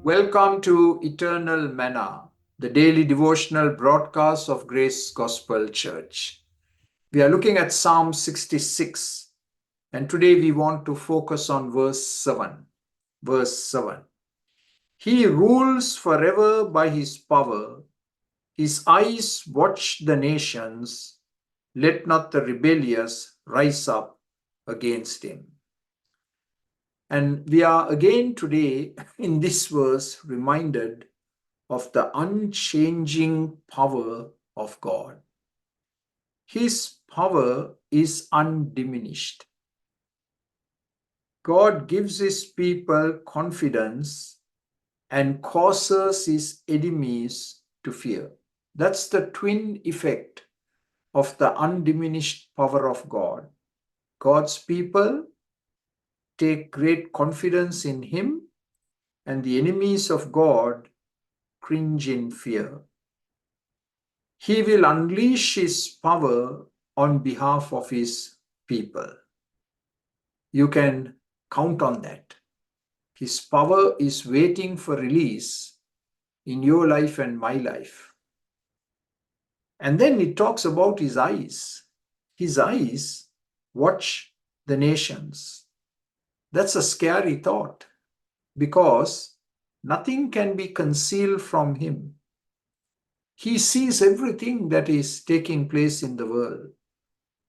Welcome to Eternal Manna, the daily devotional broadcast of Grace Gospel Church. We are looking at Psalm 66, and today we want to focus on verse 7. Verse 7. He rules forever by his power. His eyes watch the nations. Let not the rebellious rise up against him. And we are again today in this verse reminded of the unchanging power of God. His power is undiminished. God gives his people confidence and causes his enemies to fear. That's the twin effect of the undiminished power of God. God's people take great confidence in him, and the enemies of God cringe in fear. He will unleash his power on behalf of his people. You can count on that. His power is waiting for release in your life and my life. And then it talks about his eyes. His eyes watch the nations. That's a scary thought because nothing can be concealed from him. He sees everything that is taking place in the world,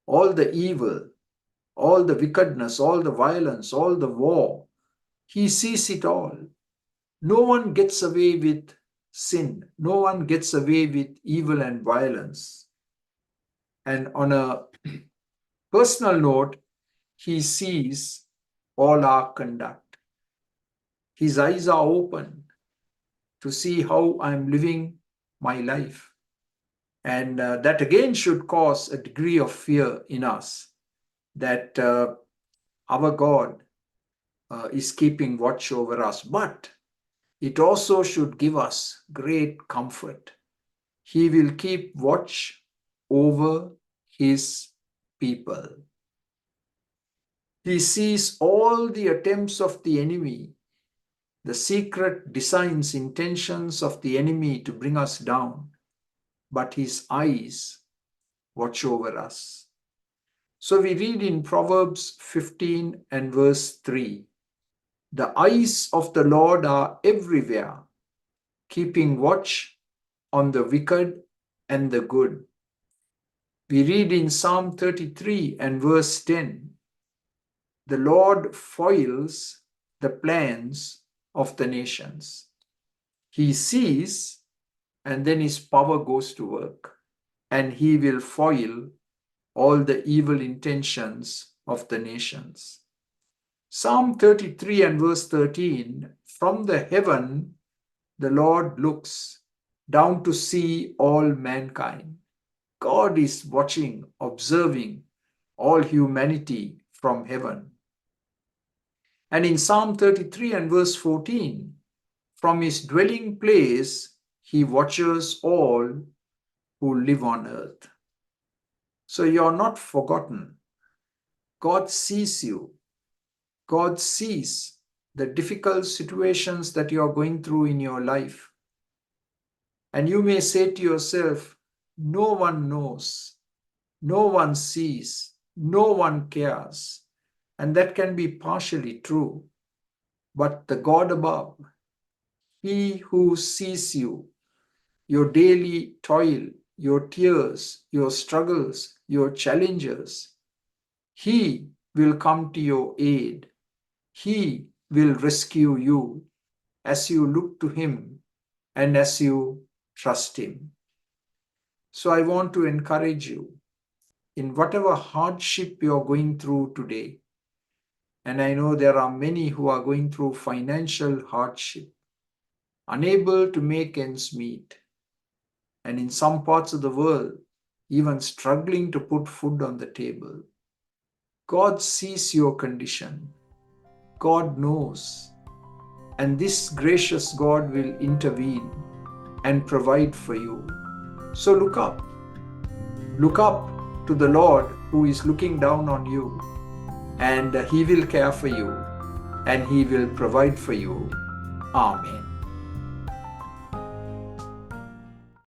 all the evil, all the wickedness, all the violence, all the war. He sees it all. No one gets away with sin. No one gets away with evil and violence. And on a personal note, he sees all our conduct. His eyes are open to see how I'm living my life. And that again should cause a degree of fear in us that our God is keeping watch over us. But it also should give us great comfort. He will keep watch over his people. He sees all the attempts of the enemy, the secret designs, intentions of the enemy to bring us down. But his eyes watch over us. So we read in Proverbs 15 and verse 3, the eyes of the Lord are everywhere, keeping watch on the wicked and the good. We read in Psalm 33 and verse 10, the Lord foils the plans of the nations. He sees, and then his power goes to work, and he will foil all the evil intentions of the nations. Psalm 33 and verse 13, from the heaven the Lord looks down to see all mankind. God is watching, observing all humanity from heaven. And in Psalm 33 and verse 14, from his dwelling place he watches all who live on earth. So you're not forgotten. God sees you. God sees the difficult situations that you are going through in your life. And you may say to yourself, no one knows, no one sees, no one cares. And that can be partially true. But the God above, he who sees you, your daily toil, your tears, your struggles, your challenges, he will come to your aid. He will rescue you as you look to him and as you trust him. So I want to encourage you in whatever hardship you're going through today. And I know there are many who are going through financial hardship, unable to make ends meet. And in some parts of the world, even struggling to put food on the table. God sees your condition. God knows. And this gracious God will intervene and provide for you. So look up. Look up to the Lord who is looking down on you. And he will care for you. And he will provide for you. Amen.